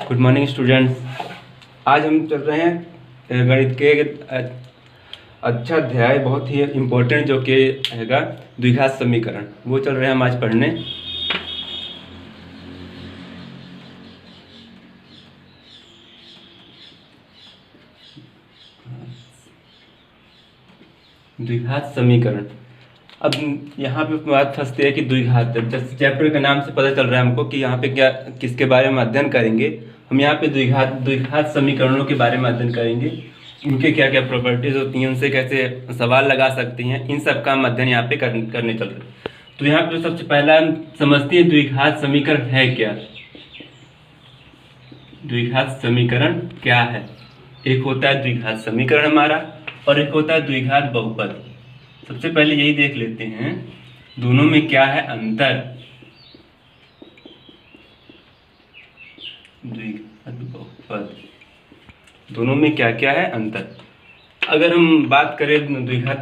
Good morning students. आज हम चल रहे हैं गणित के अच्छा अध्याय, बहुत ही इम्पोर्टेंट, जो कि हैगा द्विघात समीकरण। वो चल रहे हैं हम आज पढ़ने। द्विघात समीकरण। अब यहाँ पे बात फंसती है कि द्विघात, जैसे चैप्टर के नाम से पता चल रहा है हमको कि यहाँ पे क्या किसके बारे में अध्ययन करेंगे। हम यहाँ पे द्विघात समीकरणों के बारे में अध्ययन करेंगे, उनके क्या क्या प्रॉपर्टीज होती हैं, उनसे कैसे सवाल लगा सकते हैं, इन सब का हम अध्ययन यहाँ पे करने चल रहे हैं। तो यहाँ पे सबसे पहला हम समझते हैं द्विघात समीकरण है क्या। द्विघात समीकरण क्या है? एक होता है द्विघात समीकरण हमारा, और एक होता है द्विघात बहुपद। सबसे पहले यही देख लेते हैं दोनों में क्या है अंतर। द्विघात बहुपद, दोनों में क्या क्या है अंतर। अगर हम बात करें द्विघात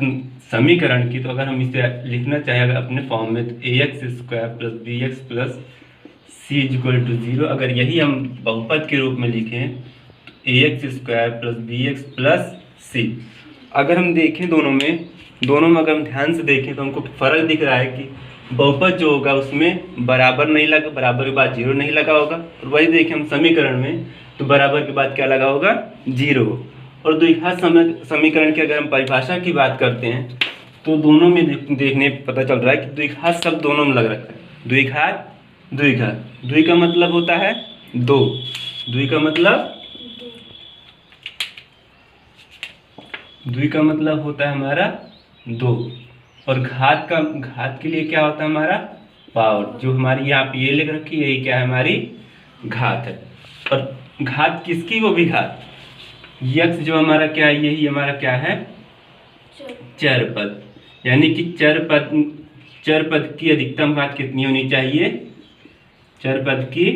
समीकरण की, तो अगर हम इसे लिखना चाहें अपने फॉर्म में, तो ax² + bx + c = 0। अगर यही हम बहुपद के रूप में लिखें तो ax² + bx + c। अगर हम देखें दोनों में अगर हम ध्यान से देखें तो हमको फर्क दिख रहा है कि बहुपद जो होगा उसमें बराबर नहीं लगा, बराबर के बाद 0 नहीं लगा होगा। और वही देखें हम समीकरण में तो बराबर के बाद क्या लगा होगा? 0। और द्विघात समीकरण की अगर हम परिभाषा की बात करते हैं तो दोनों में देखने पता चल रहा है कि द्विघात शब्द दोनों में लग रखा है। द्विघात, द्वि का मतलब होता है दो, द्वि का मतलब होता है हमारा दो। और घात के लिए क्या होता है हमारा? पावर। जो हमारी यहाँ पे ये लिख रखी है, यही क्या है? हमारी घात है। और घात किसकी? वो भी घात। यक्ष जो हमारा क्या है? यही हमारा क्या है? चर पद। यानी कि चर पद की अधिकतम घात कितनी होनी चाहिए? चर पद की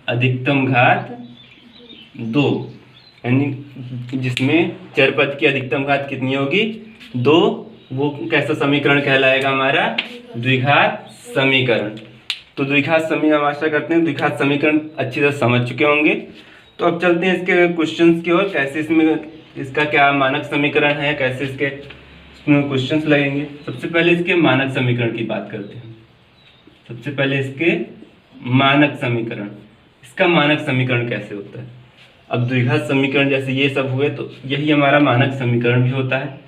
अधिकतम घात 2, यानी जिसमें चर पद की अधिकतम घात कितनी होगी? 2। वो कैसा समीकरण कहलाएगा? हमारा द्विघात समीकरण। तो द्विघात समीकरण, हम आशा करते हैं द्विघात समीकरण अच्छी तरह समझ चुके होंगे। तो अब चलते हैं इसके क्वेश्चंस की ओर। कैसे इसमें इसका क्या मानक समीकरण है, कैसे इसके क्वेश्चंस लगेंगे। सबसे पहले इसके मानक समीकरण की बात करते हैं। सबसे पहले इसके मानक समीकरण, इसका मानक समीकरण कैसे होता है। अब द्विघात समीकरण जैसे ये सब हुए, तो यही हमारा मानक समीकरण भी होता है,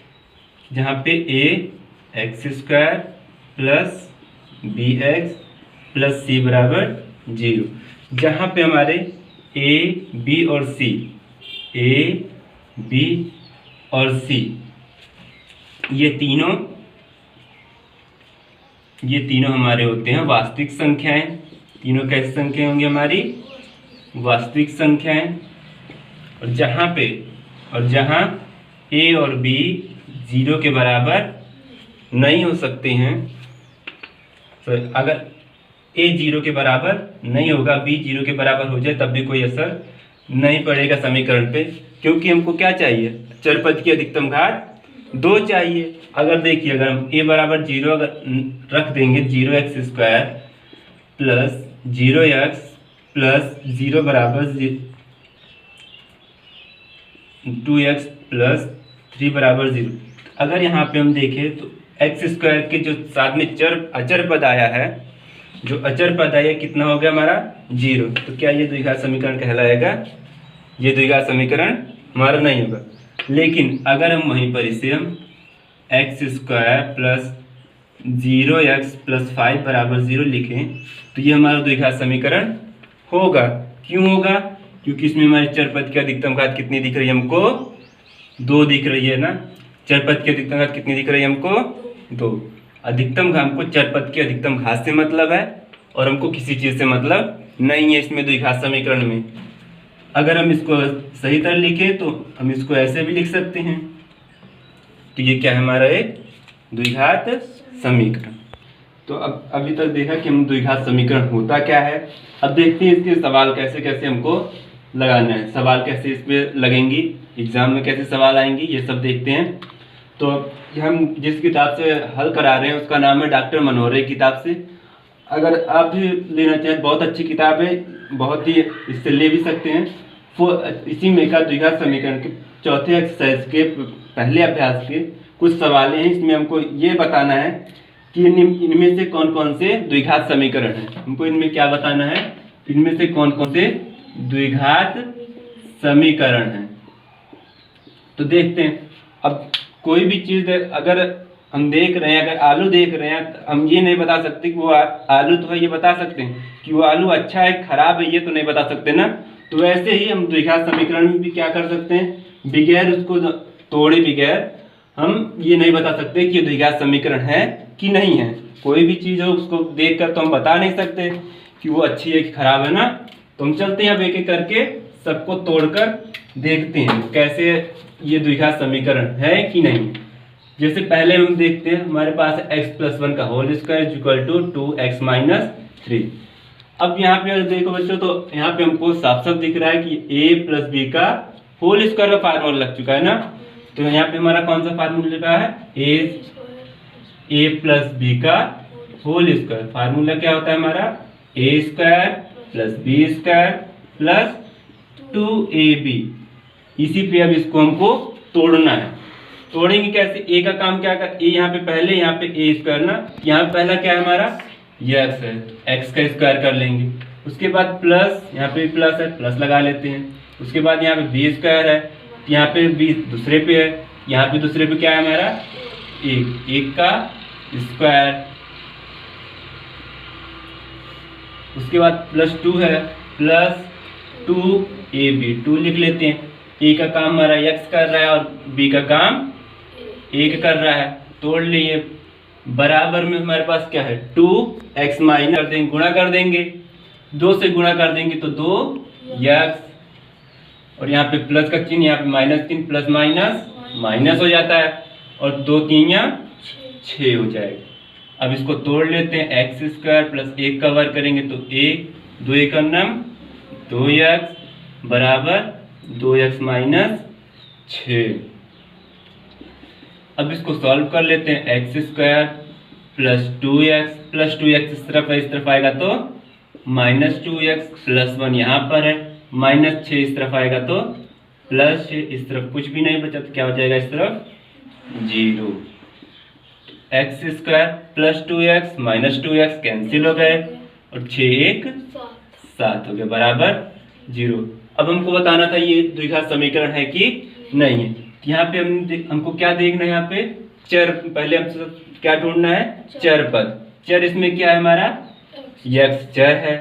जहाँ पे ax² + bx + c = 0। जहाँ पे हमारे a, b और c ये तीनों हमारे होते हैं वास्तविक संख्याएं। तीनों कैसी संख्याएं होंगी? हमारी वास्तविक संख्याएं। और जहाँ a और b 0 के बराबर नहीं हो सकते हैं, तो अगर a 0 के बराबर नहीं होगा, b 0 के बराबर हो जाए, तब भी कोई असर नहीं पड़ेगा समीकरण पे, क्योंकि हमको क्या चाहिए? चर पद की अधिकतम घात 2 चाहिए। अगर देखिए, अगर हम a = 0 अगर रख देंगे, 0x² + 0x + 0 = 2x + 3 = 0। अगर यहाँ पे हम देखें तो x² के जो साथ में अचर पद आया है, जो अचर पद आया कितना हो गया हमारा? 0। तो क्या ये द्विघात समीकरण कहलाएगा? ये द्विघात समीकरण हमारा नहीं होगा। लेकिन अगर हम वहीं पर इसे हम x² + 0x + 5 = 0 लिखें, तो ये हमारा द्विघात समीकरण होगा। क्यों होगा? क्योंकि इसमें हमारे चर पद की अधिकतम घात कितनी दिख रही है हमको? 2 दिख रही है ना। चर पद की अधिकतम घात कितनी दिख रही है हमको? 2। अधिकतम घात, हमको चर पद की अधिकतम घात से मतलब है, और हमको किसी चीज से मतलब नहीं है इसमें द्विघात समीकरण में। अगर हम इसको सही तरह लिखें तो हम इसको ऐसे भी लिख सकते हैं। तो ये क्या है? हमारा एक द्विघात समीकरण। तो अब अभी तक देखा कि हम द्विघात समीकरण होता क्या है। अब देखते हैं इसके सवाल कैसे कैसे हमको लगाना है, सवाल कैसे इस पे लगेंगी, एग्जाम में कैसे सवाल आएंगी, ये सब देखते हैं। तो हम जिस किताब से हल करा रहे हैं उसका नाम है डॉक्टर मनोहरे किताब से। अगर आप भी लेना चाहें, बहुत अच्छी किताब है, बहुत ही इससे ले भी सकते हैं। इसी में का द्विघात समीकरण के चौथे एक्सरसाइज के पहले अभ्यास के कुछ सवाल हैं। इसमें हमको ये बताना है कि इनमें से कौन कौन से द्विघात समीकरण हैं। हमको इनमें क्या बताना है, इनमें से कौन कौन से द्विघात समीकरण हैं। तो देखते हैं। अब कोई भी चीज अगर हम देख रहे हैं, अगर आलू देख रहे हैं, तो हम ये नहीं बता सकते कि वो आलू तो है, ये बता सकते हैं कि वो आलू अच्छा है खराब है, ये तो नहीं बता सकते ना। तो वैसे ही हम द्विघात समीकरण में भी क्या कर सकते हैं, बगैर उसको तोड़े बगैर हम ये नहीं बता सकते कि ये द्विघात समीकरण है कि नहीं है। कोई भी चीज हो उसको देख कर तो हम बता नहीं सकते कि वो अच्छी है कि खराब है ना। तो हम चलते हैं अब एक एक करके सबको तोड़कर देखते हैं कैसे ये द्विघात समीकरण है कि नहीं। जैसे पहले हम देखते हैं, हमारे पास x+1 का whole square equal to 2x - 3। अब यहाँ पे देखो बच्चों, तो यहाँ पे हमको साफ साफ दिख रहा है कि a + b का होल स्क्वायर का फार्मूला लग चुका है ना। तो यहाँ पे हमारा कौन सा फार्मूला लगा है, a + b का होल स्क्वायर। फार्मूला क्या होता है हमारा, a² + b² + 2ab। इसी पे अब इसको हमको तोड़ना है। तोड़ेंगे कैसे, a का काम क्या कर, a यहाँ पे पहले, यहाँ पे a² ना, यहाँ पे पहला क्या है हमारा x है, x का स्क्वायर कर लेंगे। उसके बाद प्लस, यहाँ पे प्लस है, प्लस लगा लेते हैं। उसके बाद यहाँ पे b² है, यहाँ पे b दूसरे पे है, यहाँ पे दूसरे पे क्या है हमारा एक का स्क्वायर। उसके बाद +2 है, +2ab, 2 लिख लेते हैं। a का काम हमारा x कर रहा है और b का काम 1 कर रहा है। तोड़ लिए, बराबर में हमारे पास क्या है 2x माइनस कर देंगे, गुणा कर देंगे, 2 से गुणा कर देंगे तो 2x, और यहाँ पे प्लस का चिन्ह, यहाँ पे माइनस चिन्ह, प्लस माइनस माइनस हो जाता है, और 2 3 6 हो जाएगा। अब इसको तोड़ लेते हैं, x² + 1 का वर्ग करेंगे तो 1, 2 1 2x बराबर 2x - 6। अब इसको सॉल्व कर लेते हैं, x² + 2x इस तरफ आएगा तो -2x + 1 यहाँ पर है, -6 इस तरफ आएगा तो +6, इस तरफ कुछ भी नहीं बचा तो क्या हो जाएगा, इस तरफ 0। x² + 2x - 2x कैंसिल हो गए और 6 1 7 हो गए बराबर 0। अब हमको बताना था ये द्विघात समीकरण है कि नहीं है। यहाँ पे हमको क्या देखना है, यहाँ पे चर, पहले हमसे क्या ढूंढना है, चर पद। चर इसमें क्या है हमारा x चर है।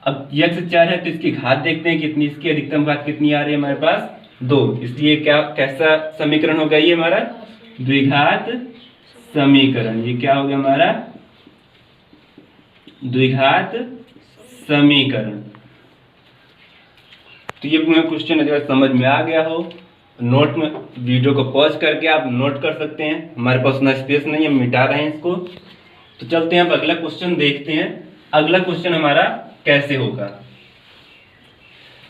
अब x चर है तो इसकी घात देखते हैं कितनी, इसकी अधिकतम घात कितनी आ रही है हमारे पास 2। इसलिए क्या कैसा समीकरण होगा ये हमारा द्विघात समीकरण। ये क्या हो गया हमारा द्विघात समीकरण। तो ये क्वेश्चन अगर समझ में आ गया हो, नोट में वीडियो को पॉज करके आप नोट कर सकते हैं। हमारे पास उतना स्पेस नहीं है, हम मिटा रहे हैं इसको। तो चलते हैं अब अगला क्वेश्चन देखते हैं। अगला क्वेश्चन हमारा कैसे होगा।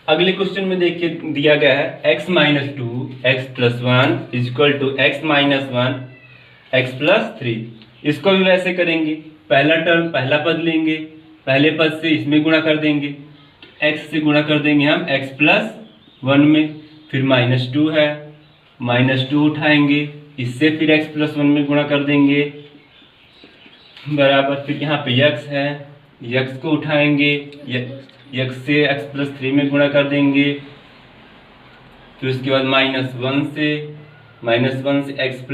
अगले क्वेश्चन में देखिए दिया गया है x - 2 x + 1 = x - 1 x + 3। इसको भी वैसे करेंगे, पहला टर्म पहला पद लेंगे, पहले पद से इसमें गुणा कर देंगे, x से गुणा कर देंगे हम x + 1 में, फिर -2 है, -2 उठाएंगे, इससे फिर x + 1 में गुणा कर देंगे बराबर, फिर यहाँ पे x है, x को उठाएंगे, x से x + 3 में गुणा कर देंगे, फिर उसके बाद -1 से x +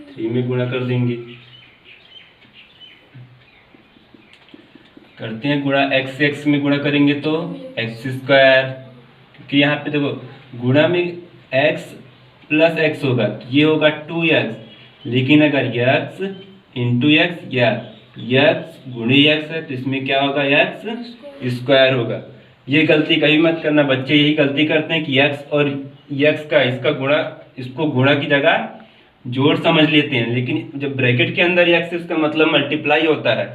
3 में गुणा कर देंगे। करते हैं गुणा, x से x में गुणा करेंगे तो x², क्योंकि यहाँ पे देखो गुणा में x + x होगा तो ये होगा 2x, लेकिन अगर x × x या x गुणे x है तो इसमें क्या होगा x² होगा। ये गलती कभी मत करना, बच्चे यही गलती करते हैं कि x और x का इसका गुणा, इसको गुणा की जगह जोड़ समझ लेते हैं, लेकिन जब ब्रैकेट के अंदर x इसका मतलब मल्टीप्लाई होता है।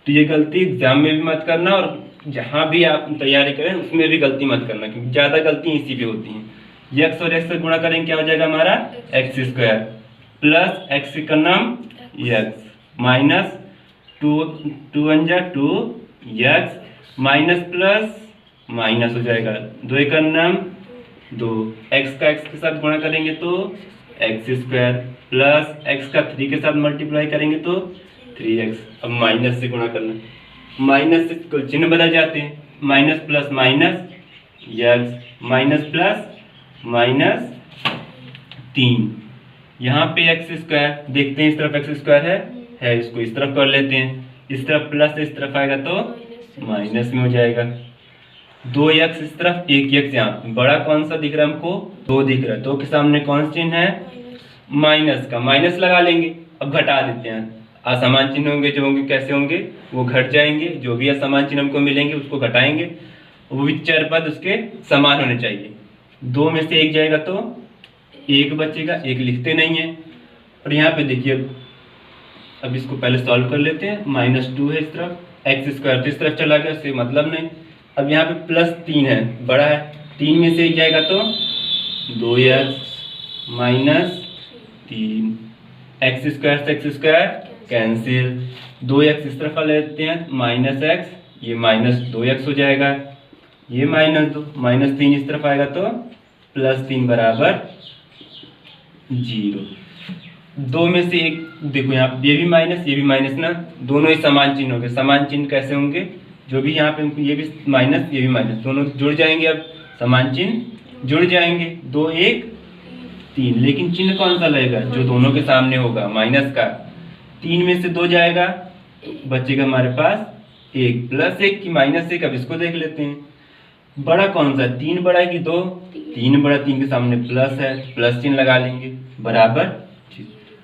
तो ये गलती एग्जाम में भी मत करना और जहाँ भी आप तैयारी करें उसमें भी गलती मत करना, क्योंकि ज़्यादा गलती इसी पे होती हैं। x और x से गुणा करेंगे क्या हो जाएगा हमारा x² प्लस x का नाम x minus 2 2 2 x minus plus minus हो जाएगा, 2 एकम नाम 2, एक्स का एक्स के साथ गुणा करेंगे तो एक्स स्क्वायर प्लस एक्स का 3 के साथ मल्टीप्लाई करेंगे तो 3x। अब माइनस से गुणा करना, माइनस से कुल चिन्ह बदल जाते हैं, minus plus minus x, minus plus minus 3, यहाँ पे एक्स स्क्वायर, देखते हैं इस तरफ एक्स स्क्वायर है, इसको इस तरफ कर लेते हैं, इस तरफ प्लस इस तरफ आएगा तो माइनस में हो जाएगा, 2x इस तरफ 1x यहाँ, बड़ा कौन सा दिख रहा है हमको, 2 दिख रहा है, 2 के सामने कौन सा चिन्ह है, माइनस का, माइनस लगा लेंगे। अब घटा देते हैं, असमान चिन्ह होंगे जो होंगे कैसे होंगे, वो घट जाएंगे, जो भी असमान चिन्ह हमको मिलेंगे उसको घटाएंगे, वो भी चर पद उसके समान होने चाहिए। 2 में से 1 जाएगा तो 1 बचेगा, 1 लिखते नहीं है। और यहाँ पे देखिए, अब इसको पहले सॉल्व कर लेते हैं, -2 है इस तरफ, एक्स स्क्वायर तो इस तरफ चला गया, उससे मतलब नहीं। अब यहाँ पे +3 है, बड़ा है, 3 में से 1 जाएगा तो 2x -3, एक्स स्क्वायर से एक्स स्क्वायर कैंसिल, 2x इस तरफ लेते हैं -x, ये -2x हो जाएगा, ये -2, -3 इस तरफ आएगा तो +3 बराबर 0। 2 में से 1 देखो, यहाँ ये भी माइनस ये भी माइनस ना, दोनों ही समान चिन्ह होंगे। समान चिन्ह कैसे होंगे, जो भी यहाँ पे ये भी माइनस ये भी माइनस, दोनों जुड़ जाएंगे, अब समान चिन्ह जुड़ जाएंगे, 2 1 3, लेकिन चिन्ह कौन सा लगेगा, जो दोनों के सामने होगा, माइनस का। 3 में से 2 जाएगा, बचेगा हमारे पास 1, +1 की -1, अब इसको देख लेते हैं, बड़ा कौन सा, 3 बड़ा है कि 2, 3 बड़ा, 3 के सामने प्लस है, प्लस चिन्ह लगा लेंगे, बराबर।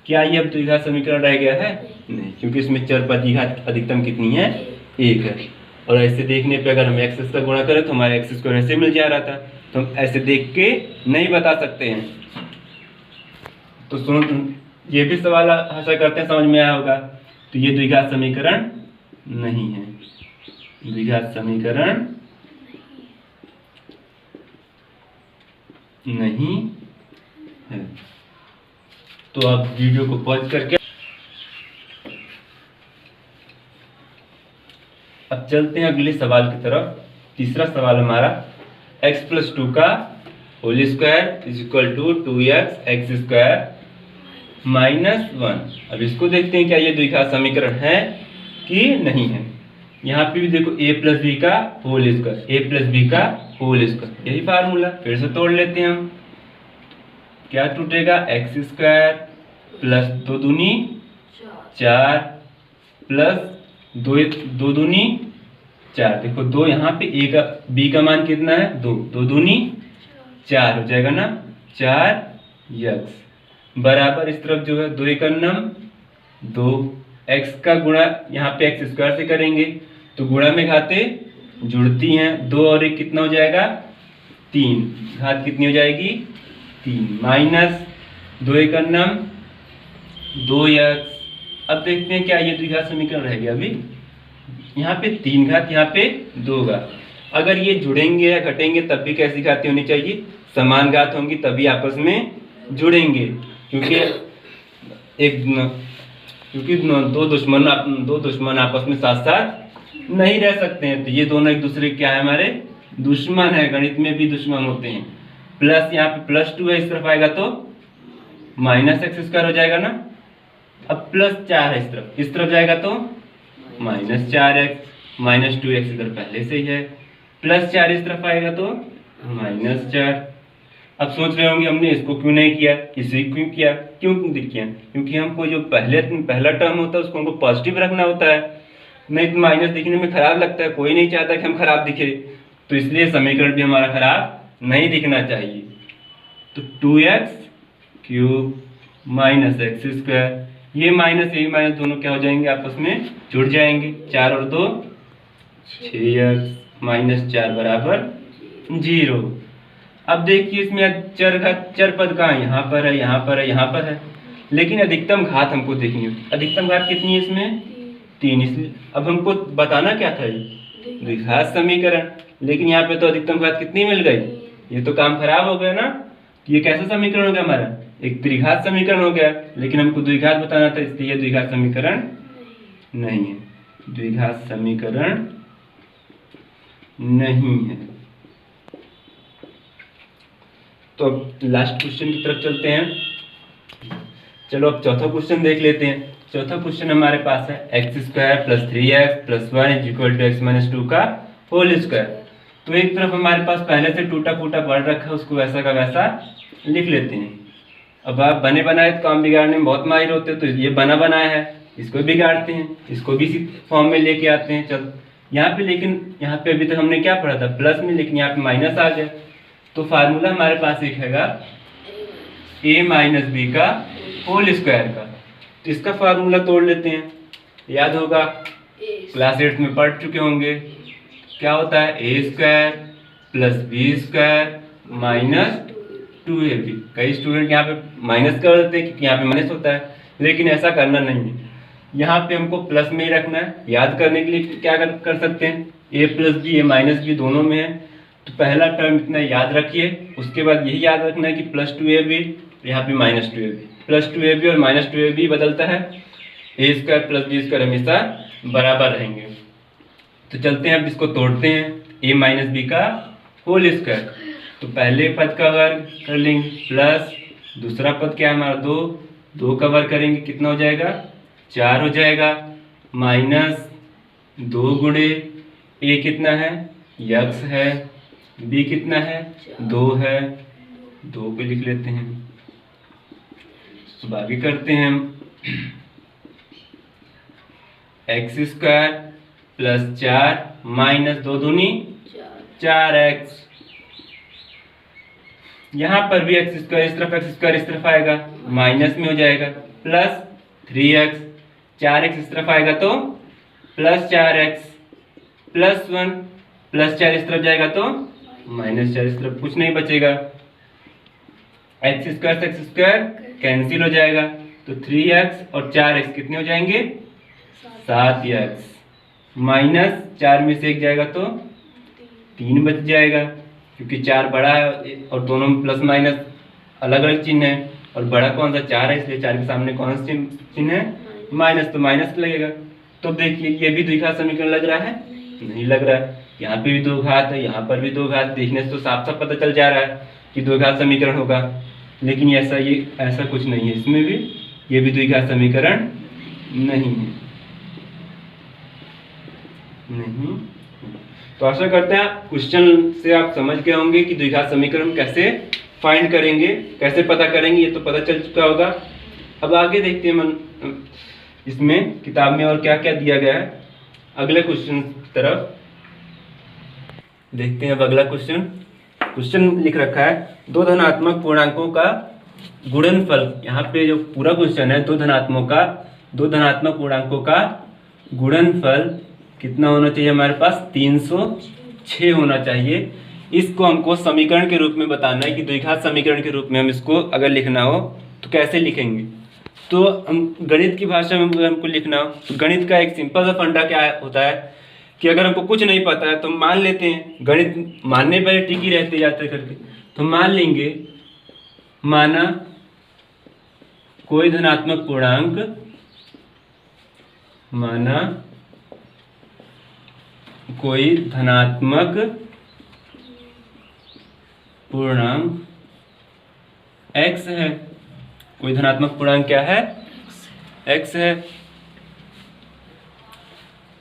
क्या ये अब द्विघात समीकरण रह गया है, नहीं, क्योंकि इसमें चर पद की घात अधिकतम कितनी है, 1 है। और ऐसे देखने पे अगर हम एक्स का गुणा करें तो हमारे एक्स स्क्वायर ऐसे मिल जा रहा था, तो हम ऐसे देख के नहीं बता सकते हैं। तो सुन, ये भी सवाल आशा करते हैं समझ में आया होगा। तो ये द्विघात समीकरण नहीं है, द्विघात समीकरण नहीं है। तो आप वीडियो को पॉज करके अब चलते हैं अगले सवाल की तरफ। तीसरा सवाल हमारा x + 2 का whole square = 2x x square -1। अब इसको देखते हैं क्या ये द्विघात समीकरण है कि नहीं है। यहाँ पे भी देखो a + b का होल स्क्वायर, a + b का होल स्क्वायर, यही फार्मूला, फिर से तोड़ लेते हैं हम। क्या टूटेगा, एक्स स्क्वायर प्लस 2 दूनी 4 प्लस 2 दूनी 4, देखो 2 यहाँ पे a का b का मान कितना है, 2, 2 दूनी 4 हो जाएगा ना, 4x बराबर, इस तरफ जो है 2 एकम 2, x का गुणा यहाँ पे एक्स स्क्वायर से करेंगे तो गुणा में घाते जुड़ती हैं, 2 और 1 कितना हो जाएगा, 3, घात कितनी हो जाएगी, 3, माइनस 2 एकम 2x। अब देखते हैं क्या ये द्विघात समीकरण रह गया, अभी यहाँ पे 3 घात, यहाँ पे 2 घात, अगर ये जुड़ेंगे या घटेंगे तब भी कैसी घातें होनी चाहिए, समान घात होंगी, तभी आपस में जुड़ेंगे, क्योंकि दो दुश्मन आपस में साथ साथ नहीं रह सकते हैं। तो ये दोनों एक दूसरे क्या है, हमारे दुश्मन है, गणित में भी दुश्मन होते हैं। प्लस यहाँ पे +2 है, इस तरफ आएगा तो -x² हो जाएगा ना। अब +4 है, इस तरफ जाएगा तो -4x, -2x इधर पहले से ही है, +4 इस तरफ आएगा तो -4। अब सोच रहे होंगे हमने इसको क्यों नहीं किया, इसे क्यों किया, क्यों किया, क्योंकि हमको जो पहला टर्म होता है उसको हमको पॉजिटिव रखना होता है, नहीं तो माइनस दिखने में खराब लगता है, कोई नहीं चाहता कि हम खराब दिखे, तो इसलिए समीकरण भी हमारा खराब नहीं दिखना चाहिए। तो 2x³ -x², ये माइनस दोनों क्या हो जाएंगे, आपस में जुड़ जाएंगे, 4 और 2 6x -4 बराबर 0। अब देखिए इसमें चर पद कहाँ है, यहाँ पर है, यहाँ पर है, यहाँ पर है, लेकिन अधिकतम घात हमको देखनी होगी। अधिकतम घात कितनी है इसमें, 3, इसलिए अब हमको बताना क्या था, ये द्विघात समीकरण, लेकिन यहाँ पे तो अधिकतम घात कितनी मिल गई, ये तो काम खराब हो गया ना। ये कैसा समीकरण हो गया हमारा, एक त्रिघात समीकरण हो गया, लेकिन हमको द्विघात बताना था, इसलिए द्विघात समीकरण नहीं है, द्विघात समीकरण नहीं है। तो अब लास्ट क्वेश्चन की तरफ चलते हैं। चलो अब चौथा क्वेश्चन देख लेते हैं। चौथा क्वेश्चन हमारे पास है x² + 3x + 1 = x - 2 का होल स्क्वायर। तो एक तरफ हमारे पास पहले से टूटा फूटा पड़ रखा है, उसको वैसा का वैसा लिख लेते हैं। अब आप बने बनाए काम बिगाड़ने में बहुत माहिर होते हैं, तो ये बना बनाया है, इसको बिगाड़ते हैं, इसको भी इसी फॉर्म में लेके आते हैं। चल यहाँ पे, लेकिन यहाँ पे अभी तक हमने क्या पढ़ा था, प्लस में, लेकिन यहाँ पे माइनस आ गया। तो फार्मूला हमारे पास एक हैगा a - b का होल स्क्वायर का। तो इसका फार्मूला तोड़ लेते हैं। याद होगा, क्लास 8 में पढ़ चुके होंगे। क्या होता है, a² + b² - 2ab। कई स्टूडेंट यहाँ पे माइनस कर देते हैं क्योंकि यहाँ पे माइनस होता है, लेकिन ऐसा करना नहीं है। यहाँ पे हमको प्लस में ही रखना है। याद करने के लिए क्या कर सकते हैं, a + b, a - b दोनों में है, तो पहला टर्म इतना याद रखिए। उसके बाद यही याद रखना है कि +2ab, यहाँ पे -2ab, +2ab और -2ab बदलता है, a² + b² हमेशा बराबर रहेंगे। तो चलते हैं अब इसको तोड़ते हैं, a - b का होल स्क्वायर। तो पहले पद का वर्ग कर लेंगे, प्लस दूसरा पद क्या है हमारा 2, 2 का वर्ग करेंगे कितना हो जाएगा, 4 हो जाएगा, माइनस 2 गुणे a कितना है, x है, b कितना है, 2 है, 2 को लिख लेते हैं। तो आगे करते हैं हम, x² + 4 - 2 दूनी 4x। यहाँ पर भी x² इस तरफ, x² इस तरफ आएगा, माइनस में हो जाएगा, प्लस 3x, 4x इस तरफ आएगा तो प्लस 4x, +1, +4 इस तरफ जाएगा तो -4 इस तरफ, कुछ नहीं बचेगा। x² से x² कैंसिल हो जाएगा, तो 3x और 4x कितने हो जाएंगे, 7x, -4 में से 1 जाएगा तो 3 बच जाएगा, क्योंकि 4 बड़ा है और दोनों में प्लस माइनस अलग अलग चिन्ह है, और बड़ा कौन सा 4 है, इसलिए 4 के सामने कौन सा चिन्ह है, माइनस, तो माइनस लगेगा। तो देखिए ये भी द्विघात समीकरण लग रहा है, नहीं लग रहा है। यहाँ पे भी 2 घात है, यहाँ पर भी 2 घात, देखने से तो साफ साफ पता चल जा रहा है कि द्विघात समीकरण होगा, लेकिन ऐसा कुछ नहीं है, इसमें भी ये भी द्विघात समीकरण नहीं है, नहीं। तो आशा करते हैं क्वेश्चन से आप समझ गए होंगे कि द्विघात समीकरण कैसे फाइंड करेंगे, कैसे पता करेंगे, ये तो पता चल चुका होगा। अब आगे देखते हैं इसमें किताब में और क्या क्या दिया गया है। अगले क्वेश्चन की तरफ देखते हैं। अब अगला क्वेश्चन लिख रखा है, 2 धनात्मक पूर्णांकों का गुणनफल। यहाँ पे जो पूरा क्वेश्चन है, 2 धनात्मक पूर्णांकों का गुणनफल कितना होना चाहिए हमारे पास, 306 होना चाहिए। इसको हमको समीकरण के रूप में बताना है कि द्विघात समीकरण के रूप में हम इसको अगर लिखना हो तो कैसे लिखेंगे। तो हम गणित की भाषा में हमको लिखना हो तो गणित का एक सिंपल सा फंडा क्या होता है कि अगर हमको कुछ नहीं पता है तो मान लेते हैं, गणित मानने पर टिकी रहते जाते करके, तो मान लेंगे, माना कोई धनात्मक पूर्णांक, माना कोई धनात्मक पूर्णांक x है, कोई धनात्मक पूर्णांक क्या है, x है।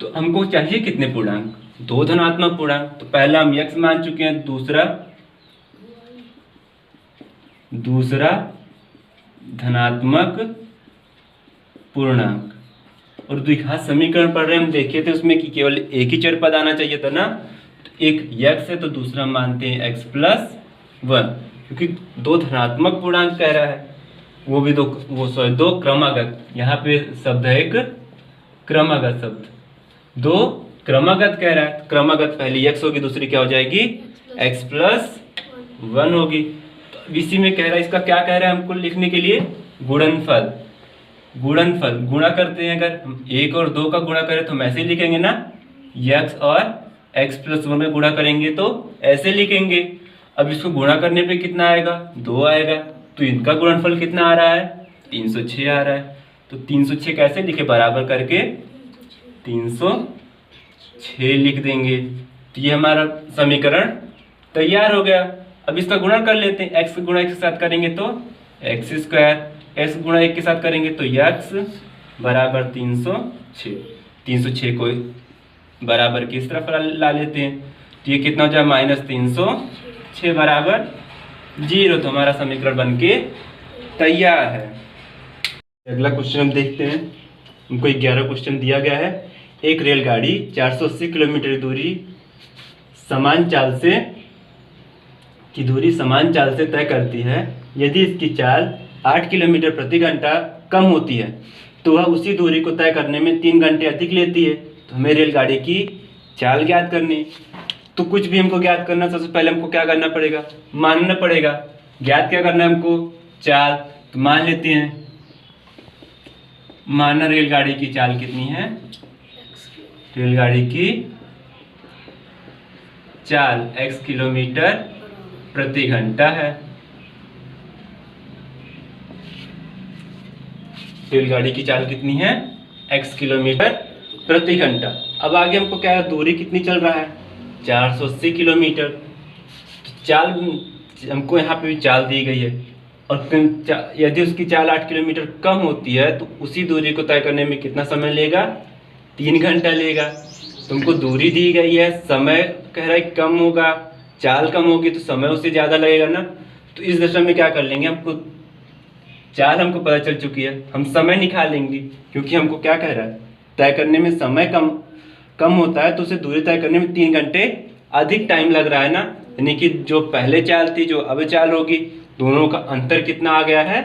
तो हमको चाहिए कितने पूर्णांक, 2 धनात्मक पूर्णांक। तो पहला हम x मान चुके हैं, दूसरा धनात्मक पूर्णांक। और द्विघात समीकरण पढ़ रहे हम देखे थे उसमें कि केवल एक ही चर पद आना चाहिए था ना, तो एक x है तो दूसरा मानते हैं x + 1, क्योंकि 2 धनात्मक पूर्णांक कह रहा है, वो भी 2 क्रमागत, यहाँ पे शब्द है एक क्रमागत शब्द, 2 क्रमागत कह रहा है। क्रमागत पहली x होगी, दूसरी क्या हो जाएगी, x + 1 होगी। तो इसी में कह रहा है, इसका क्या कह रहा है हमको लिखने के लिए, गुणनफल। गुणा करते हैं, अगर 1 और 2 का गुणा करें तो हम ऐसे लिखेंगे ना, x और x + 1 का गुणा करेंगे तो ऐसे लिखेंगे। अब इसको गुणा करने पे कितना आएगा, 2 आएगा, तो इनका गुणनफल कितना आ रहा है, 306 आ रहा है। तो 306 कैसे लिखे, बराबर करके 306 लिख देंगे। तो ये हमारा समीकरण तैयार हो गया। अब इसका गुणा कर लेते हैं, एक्स गुणा एक के साथ करेंगे तो एक्स स्क्वायर, एक्स गुणा एक के साथ करेंगे तो एक्स बराबर 306। 306 को बराबर किस तरफ ला लेते हैं, तो ये कितना हो जाए -306 बराबर 0। तो हमारा समीकरण बन के तैयार है। अगला क्वेश्चन हम देखते हैं। हमको 11 क्वेश्चन दिया गया है। एक रेलगाड़ी 480 किलोमीटर समान चाल से तय करती है। यदि इसकी चाल 8 किलोमीटर प्रति घंटा कम होती है तो वह उसी दूरी को तय करने में 3 घंटे अधिक लेती है। तो हमें रेलगाड़ी की चाल ज्ञात करनी। तो कुछ भी हमको ज्ञात करना, सबसे पहले हमको क्या करना पड़ेगा, मानना पड़ेगा। ज्ञात क्या करना है हमको, चाल। तो मान लेते हैं, माना रेलगाड़ी की चाल कितनी है, रेलगाड़ी की चाल x किलोमीटर प्रति घंटा है। रेलगाड़ी की चाल कितनी है, x किलोमीटर प्रति घंटा। अब आगे हमको क्या है, दूरी कितनी चल रहा है, 480 किलोमीटर। चाल हमको यहाँ पे भी चाल दी गई है, और यदि उसकी चाल 8 किलोमीटर कम होती है तो उसी दूरी को तय करने में कितना समय लेगा, 3 घंटा लेगा। तुमको दूरी दी गई है, समय कह रहा है कम होगा, चाल कम होगी तो समय उससे ज़्यादा लगेगा ना। तो इस दशा में क्या कर लेंगे, हमको चाल हमको पता चल चुकी है, हम समय निकाल लेंगे। क्योंकि हमको क्या कह रहा है, तय करने में समय कम होता है तो उसे दूरी तय करने में 3 घंटे अधिक टाइम लग रहा है ना। यानी कि जो पहले चाल थी, जो अब चाल होगी, दोनों का अंतर कितना आ गया है,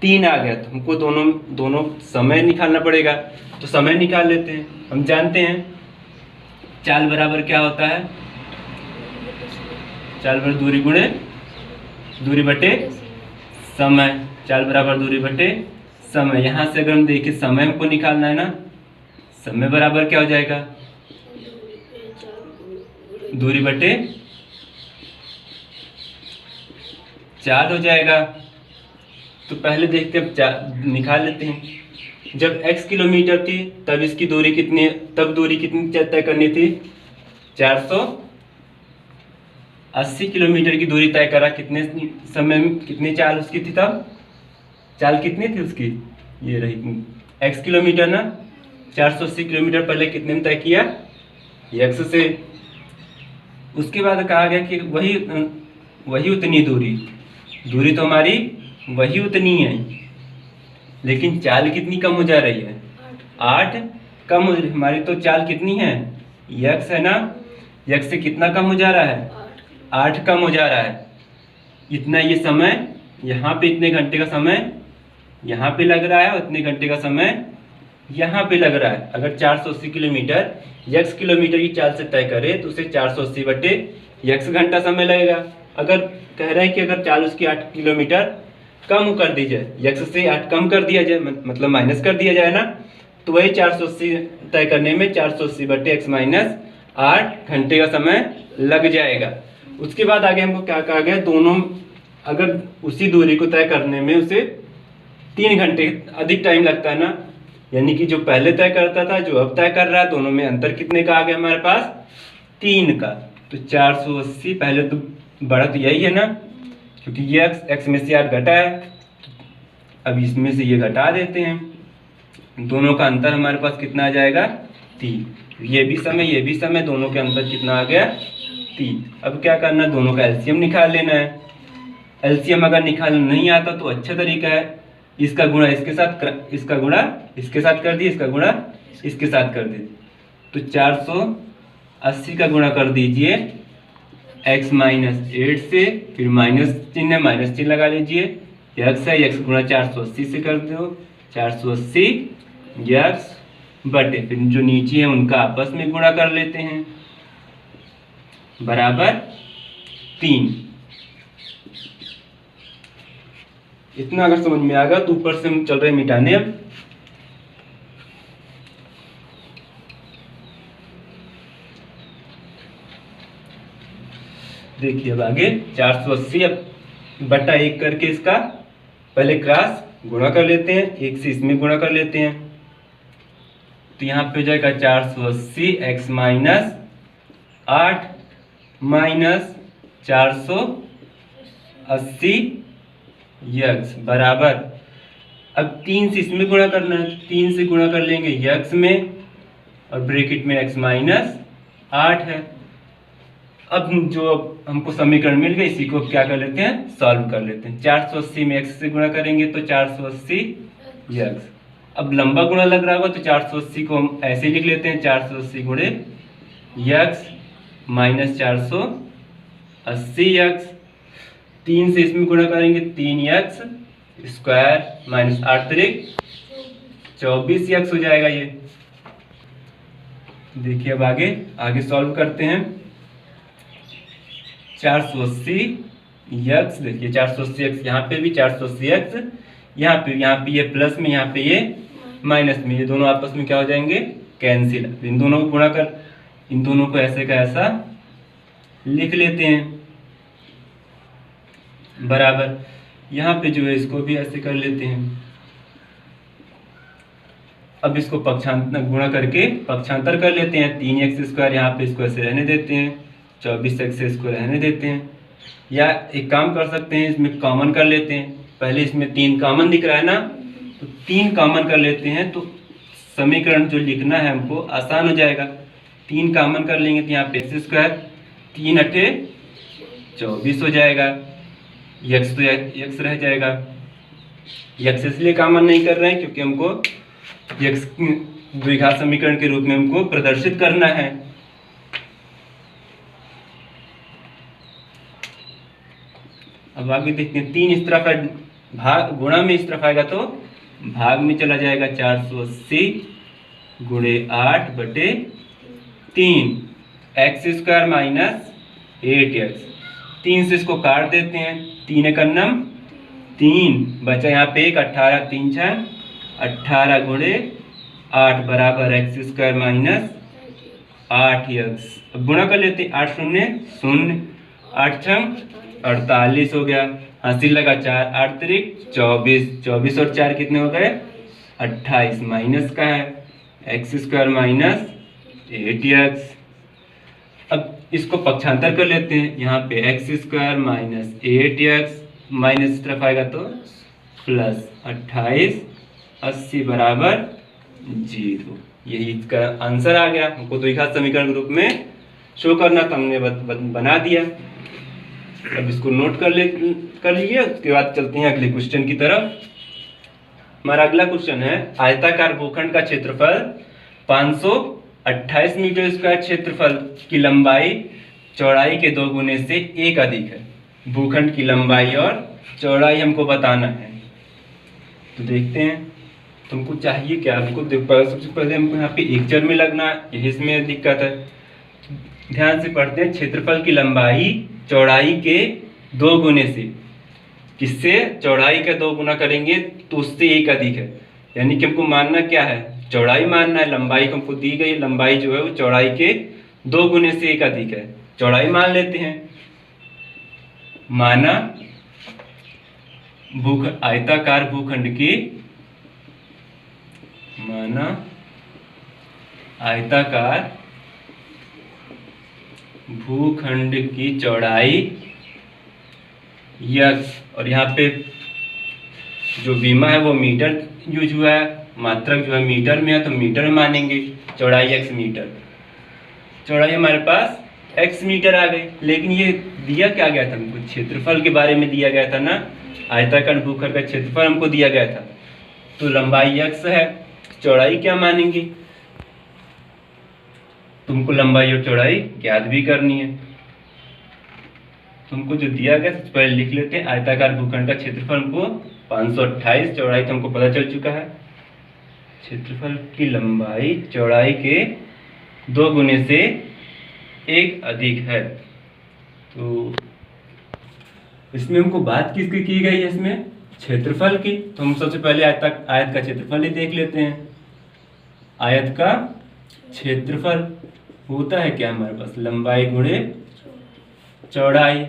3 आ गया। तो हमको दोनों समय निकालना पड़ेगा। तो समय निकाल लेते हैं। हम जानते हैं चाल बराबर क्या होता है, चाल बराबर दूरी गुणे दूरी बटे समय। चाल बराबर दूरी बटे समय। यहाँ से अगर हम देखें समय हमको निकालना है ना, समय बराबर क्या हो जाएगा, दूरी बटे चाल हो जाएगा। तो पहले देखते हैं, निकाल लेते हैं। जब x किलोमीटर थी तब इसकी दूरी कितनी, तब दूरी कितनी तय करनी थी, 480 किलोमीटर की दूरी तय करा। कितने समय में कितनी चाल उसकी थी, तब चाल कितनी थी उसकी, ये रही x किलोमीटर ना। 480 किलोमीटर पहले कितने में तय किया, x से। उसके बाद कहा गया कि वही उतनी दूरी तो हमारी वही उतनी है, लेकिन चाल कितनी कम हो जा रही है, 8 कम हो रही। हमारी तो चाल कितनी है, x है ना, x से कितना कम हो जा रहा है, 8 कम हो जा रहा है। इतना ये समय, यहाँ पे इतने घंटे का समय यहाँ पे लग रहा है, और इतने घंटे का समय यहाँ पे लग रहा है। अगर 480 किलोमीटर x किलोमीटर की चाल से तय करे तो उसे 480 बटे x घंटा समय लगेगा। अगर कह रहे हैं कि अगर चाल उसकी 8 किलोमीटर कम कर दी जाए, x से 8 कम कर दिया जाए, मतलब माइनस कर दिया जाए ना, तो वही 480 तय करने में 480 बटे x माइनस 8 घंटे का समय लग जाएगा। उसके बाद आगे हमको क्या कहा गया, दोनों अगर उसी दूरी को तय करने में उसे 3 घंटे अधिक टाइम लगता है ना। यानी कि जो पहले तय करता था, जो अब तय कर रहा है, दोनों में अंतर कितने का आ गया हमारे पास, 3 का। तो 480, पहले तो बड़ा तो यही है ना, क्योंकि ये x में से 8 घटा है, अब इसमें से ये घटा देते हैं। दोनों का अंतर हमारे पास कितना आ जाएगा, 3। ये भी समय, दोनों के अंतर कितना आ गया, 3। अब क्या करना, दोनों का एलसीएम निकाल लेना है। एलसीएम अगर निकालना नहीं आता तो अच्छा तरीका है, इसका गुणा इसके साथ, इसका गुणा इसके साथ कर दिए, इसका गुणा इसके साथ कर दिए। तो 480 का गुणा कर दीजिए x माइनस 8 से, फिर माइनस चिन्ह लगा लीजिए। x है, x गुणा 480 से कर दो, 480 x बटे, फिर जो नीचे है उनका आपस में गुणा कर लेते हैं, बराबर 3। इतना अगर समझ में आ गया तो ऊपर से हम चल रहे मिटाने। अब देखिए, अब आगे 480 अब बटा 1 करके इसका पहले क्रॉस गुणा कर लेते हैं, 1 से इसमें गुणा कर लेते हैं। तो यहाँ पे हो जाएगा 480 x माइनस 8 माइनस 480 80 यक्स बराबर, अब 3 से इसमें गुणा करना है, 3 से गुणा कर लेंगे यक्स में और ब्रैकेट में x माइनस 8 है। अब जो हमको समीकरण मिल गया इसी को क्या कर लेते हैं, सॉल्व कर लेते हैं। 480 में x से गुणा करेंगे तो 480 यक्स। अब लंबा गुणा लग रहा होगा तो 480 को हम ऐसे लिख लेते हैं, 480 गुणे यक्स माइनस 480 यक्स। 3 से इसमें गुणा करेंगे 3 यक्स स्क्वायर माइनस 8 त्रिक 24 यक्स हो जाएगा ये। देखिए अब आगे सॉल्व करते हैं। 480 यक्स, देखिए 480 यक्स यहाँ पे भी 480 यक्स यहाँ पे ये प्लस में, यहाँ पे ये माइनस में, ये दोनों आपस में क्या हो जाएंगे, कैंसिल। इन दोनों को गुणा कर, इन दोनों को ऐसे का ऐसा लिख लेते हैं बराबर। यहाँ पे जो है इसको भी ऐसे कर लेते हैं। अब इसको पक्षांतर गुणा करके पक्षांतर कर लेते हैं। 3x स्क्वायर यहाँ पे इसको ऐसे रहने देते हैं, 24x इसको रहने देते हैं। या एक काम कर सकते हैं, इसमें कॉमन कर लेते हैं। पहले इसमें 3 कॉमन दिख रहा है ना, तो 3 कॉमन कर लेते हैं तो समीकरण जो लिखना है हमको आसान हो जाएगा। 3 कॉमन कर लेंगे तो यहाँ पे x स्क्वायर 3 अठे 24 हो जाएगा, यक्स तो यक्स रह जाएगा। यक्स इसलिए कॉमन नहीं कर रहे हैं क्योंकि हमको यक्स द्विघात समीकरण के रूप में हमको प्रदर्शित करना है। अब आगे देखते हैं। 3 इस तरफ है, भाग गुणा में इस तरफ आएगा तो भाग में चला जाएगा। 480 गुणे 8 बटे 3 एक्स स्क्वायर माइनस 8x। 3 से इसको काट देते हैं, 3 एक अन्नम 3 बचा यहाँ पे 1, 18 3 6 18 गुणे 8 बराबर एक्स स्क्वायर माइनस 8x। अब गुणा कर लेते हैं, 8 शून्य 0, 8 छंग 48 हो गया। हासिल लगा 4, 8 त्रिक 24, 24 और 4 कितने हो गए 28, माइनस का है एक्स स्क्वायर माइनस 8x। अब इसको पक्षांतर कर लेते हैं, यहाँ पे x square minus 8x minus इस तरफ आएगा तो प्लस 28 80 बराबर 0। यही इसका आंसर आ गया। हमको द्विघात समीकरण के रूप में शो करना था, हमने बना दिया। अब इसको नोट कर लिए। उसके बाद चलते हैं अगले क्वेश्चन की तरफ। हमारा अगला क्वेश्चन है, आयताकार भूखंड का क्षेत्रफल 528 मीटर स्क्वायर, क्षेत्रफल की लंबाई चौड़ाई के 2 गुने से 1 अधिक है। भूखंड की लंबाई और चौड़ाई हमको बताना है। तो देखते हैं तुमको चाहिए क्या। हमको सबसे पहले हमको यहाँ पे एक चर में लगना, यही इसमें दिक्कत है। ध्यान से पढ़ते हैं। क्षेत्रफल की लंबाई चौड़ाई के 2 गुने से, किससे चौड़ाई का 2 गुना करेंगे तो उससे 1 अधिक है। यानी कि हमको मानना क्या है, चौड़ाई मानना है। लंबाई को हमको दी गई, लंबाई जो है वो चौड़ाई के 2 गुने से 1 अधिक है। चौड़ाई मान लेते हैं। माना आयताकार भूखंड की, माना आयताकार भूखंड की चौड़ाई यक्स, और यहाँ पे जो बीमा है वो मीटर यूज हुआ है, मात्रक जो है मीटर में है तो मीटर में मानेंगे। चौड़ाई x मीटर, चौड़ाई हमारे पास x मीटर आ गई। लेकिन ये दिया क्या गया था हमको, क्षेत्रफल के बारे में दिया गया था ना। आयताकार भूखंड का क्षेत्रफल हमको दिया गया था, तो लंबाई x है, चौड़ाई क्या मानेंगे। तुमको लंबाई और चौड़ाई ज्ञात भी करनी है। तुमको जो दिया गया सबसे पहले लिख लेते हैं। आयताकार भूखंड का क्षेत्रफल हमको 528, चौड़ाई तो हमको पता चल चुका है। क्षेत्रफल की लंबाई चौड़ाई के 2 गुने से 1 अधिक है। तो इसमें हमको बात किसकी की गई है, इसमें क्षेत्रफल की। तो हम सबसे पहले आयत का क्षेत्रफल ही देख लेते हैं। आयत का क्षेत्रफल होता है क्या हमारे पास, लंबाई गुणे चौड़ाई,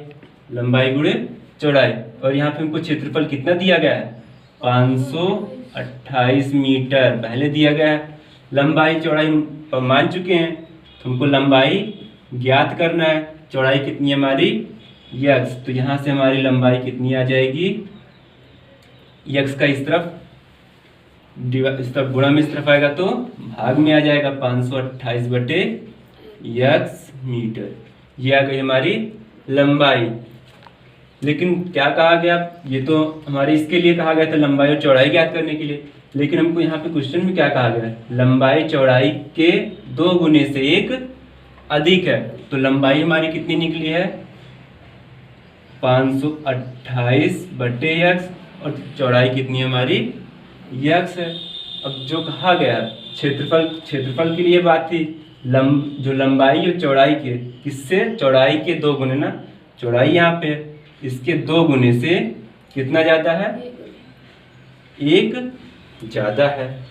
लंबाई गुणे चौड़ाई। और यहाँ पे हमको क्षेत्रफल कितना दिया गया है, 528 मीटर पहले दिया गया है। लंबाई चौड़ाई मान चुके हैं, तो हमको लंबाई ज्ञात करना है। चौड़ाई कितनी है हमारी यक्स, तो यहाँ से हमारी लंबाई कितनी आ जाएगी, यक्स का इस तरफ गुणा में इस तरफ आएगा तो भाग में आ जाएगा 528 बटे यक्स मीटर। ये आ गई हमारी लंबाई। लेकिन क्या कहा गया, ये तो हमारे इसके लिए कहा गया था लंबाई और चौड़ाई ज्ञात करने के लिए, लेकिन हमको यहाँ पे क्वेश्चन में क्या कहा गया है, लंबाई चौड़ाई के 2 गुने से 1 अधिक है। तो लंबाई हमारी कितनी निकली है 528 बटे यक्स और चौड़ाई कितनी हमारी यक्स है। अब जो कहा गया क्षेत्रफल के लिए बात थी, जो लंबाई और चौड़ाई के किससे, चौड़ाई के 2 गुने ना, चौड़ाई यहाँ पे इसके 2 गुने से कितना ज्यादा है, 1 ज्यादा है।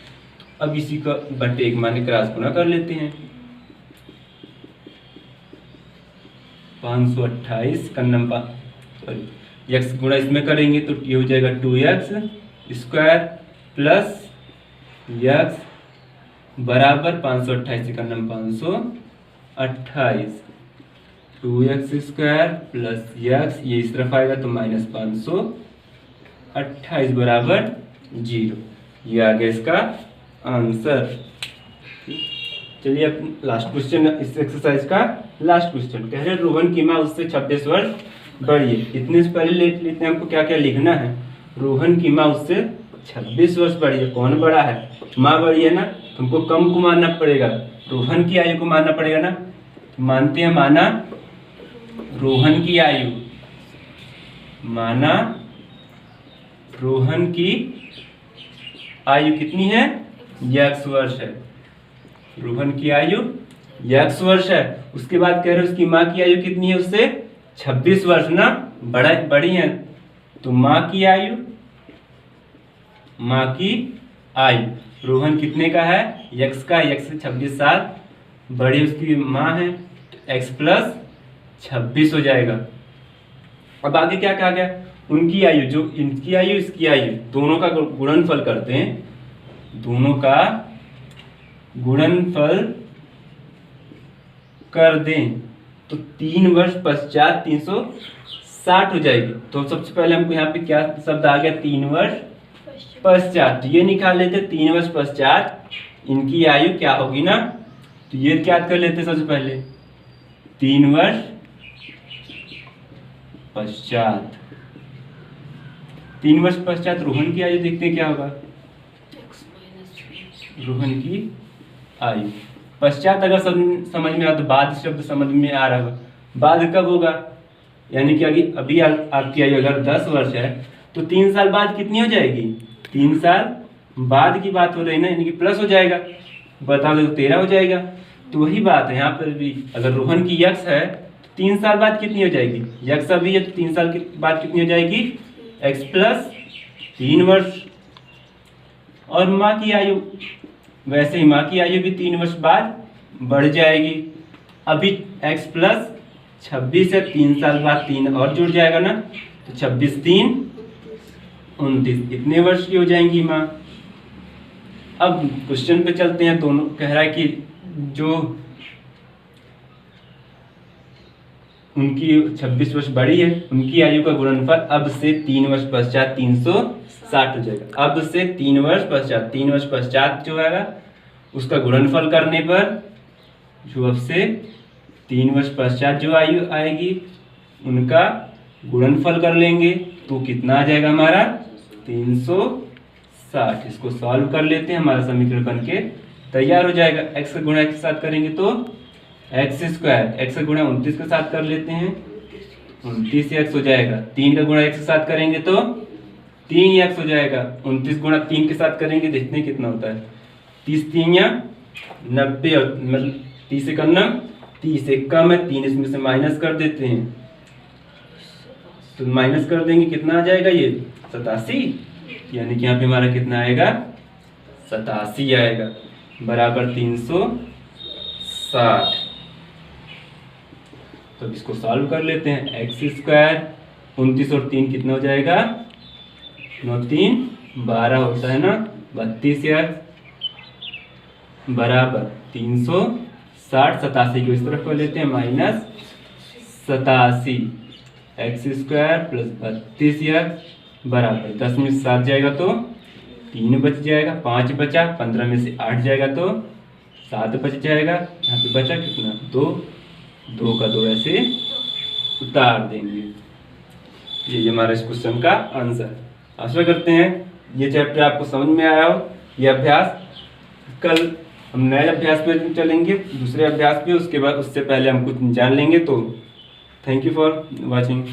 अब इसी का बटे 1 माने क्रॉस गुना कर लेते हैं। 528 का नंबर यक्स गुणा इसमें करेंगे तो ये हो जाएगा 2x स्क्वायर प्लस यक्स बराबर 528 का number 528, 2x square plus x, ये इस तरफ आएगा तो माइनस 528 बराबर 0। ये आ गया इसका आंसर। चलिए अब लास्ट क्वेश्चन, इस एक्सरसाइज का लास्ट क्वेश्चन कह रहे रोहन की माँ उससे 26 वर्ष बड़ी है। इतने से पहले लेते हैं हमको क्या क्या लिखना है, रोहन की माँ उससे 26 वर्ष बड़ी है। कौन बड़ा है, माँ बड़ी है ना, तुमको कम को मानना पड़ेगा, रोहन की आयु को मानना पड़ेगा ना। तो मानते हैं, माना रोहन की आयु, माना रोहन की आयु कितनी है, यक्स वर्ष है। रोहन की आयु यक्स वर्ष है। उसके बाद कह रहे उसकी माँ की आयु कितनी है, उससे 26 वर्ष ना, बड़ी है। तो माँ की आयु रोहन कितने का है, यक्स का, यक्स से 26 साल बड़ी उसकी माँ है, एक्स प्लस 26 हो जाएगा। अब आगे क्या कहा गया, उनकी आयु, जो इनकी आयु इसकी आयु दोनों का गुणनफल करते हैं, दोनों का गुणनफल कर दें तो 3 वर्ष पश्चात 360 हो जाएगी। तो सबसे पहले हमको यहाँ पे क्या शब्द आ गया, 3 वर्ष पश्चात। ये निकाल लेते 3 वर्ष पश्चात इनकी आयु क्या होगी ना, तो ये क्या कर लेते सबसे पहले 3 वर्ष पश्चात, 3 वर्ष पश्चात रोहन की आयु देखते हैं क्या होगा, रोहन की आयु पश्चात अगर समझ में आ तो बाद शब्द समझ में आ रहा होगा। बाद कब होगा, यानी कि अभी आपकी आयु अगर 10 वर्ष है तो 3 साल बाद कितनी हो जाएगी, 3 साल बाद की बात हो रही ना, यानी कि प्लस हो जाएगा, बता दो 13 हो जाएगा। तो वही बात है यहाँ पर भी, अगर रोहन की यक्स है तो 3 साल बाद कितनी हो जाएगी, यक्स अभी है तो 3 साल के बाद कितनी हो जाएगी, एक्स प्लस 3 वर्ष। और माँ की आयु वैसे ही, माँ की आयु भी 3 वर्ष बाद बढ़ जाएगी। अभी x प्लस 26 है, 3 साल बाद 3 और जुड़ जाएगा ना, तो 26 3 29, इतने वर्ष की हो जाएंगी माँ। अब क्वेश्चन पे चलते हैं। दोनों कह रहा है कि जो उनकी 26 वर्ष बड़ी है, उनकी आयु का गुणनफल अब से 3 वर्ष पश्चात 360 हो जाएगा। अब से 3 वर्ष पश्चात, 3 वर्ष पश्चात जो आएगा उसका गुणनफल करने पर, जो अब से 3 वर्ष पश्चात जो आयु आएगी उनका गुणनफल कर लेंगे तो कितना आ जाएगा हमारा 360। इसको सॉल्व कर लेते हैं, हमारा समीकरण बन के तैयार हो जाएगा। x का गुणा x के साथ करेंगे तो एक्स स्क्वायर, एक्स का गुणा 29 के साथ कर लेते हैं, 29x हो जाएगा। 3 का गुणा x के साथ करेंगे तो 3x हो जाएगा। 29 गुणा 3 के साथ करेंगे, देखते हैं कितना होता है, 30 3 या 90, और मतलब 30 से कम, 30 से कम है, 3 इसमें से माइनस कर देते हैं, तो माइनस कर देंगे कितना आ जाएगा, ये 87, यानी कि यहाँ पे हमारा कितना आएगा 87 आएगा, बराबर 360। तो इसको सॉल्व कर लेते हैं। एक्स स्क्वायर 29 और 3 कितना हो जाएगा, 9 3 12 होता है ना, 32x बराबर 360। 87 को इस तरफ कर लेते हैं, माइनस 87 x² प्लस 32x बराबर 10 में से 7 जाएगा तो 3 बच जाएगा, 5 बचा, 15 में से 8 जाएगा तो 7 बच जाएगा। यहाँ पे बचा कितना 2, 2 का 2 ऐसे उतार देंगे। ये हमारा इस क्वेश्चन का आंसर। आशा करते हैं ये चैप्टर आपको समझ में आया हो। ये अभ्यास कल हम नए अभ्यास पे चलेंगे, दूसरे अभ्यास पे, उसके बाद उससे पहले हम कुछ जान लेंगे। तो थैंक यू फॉर वॉचिंग।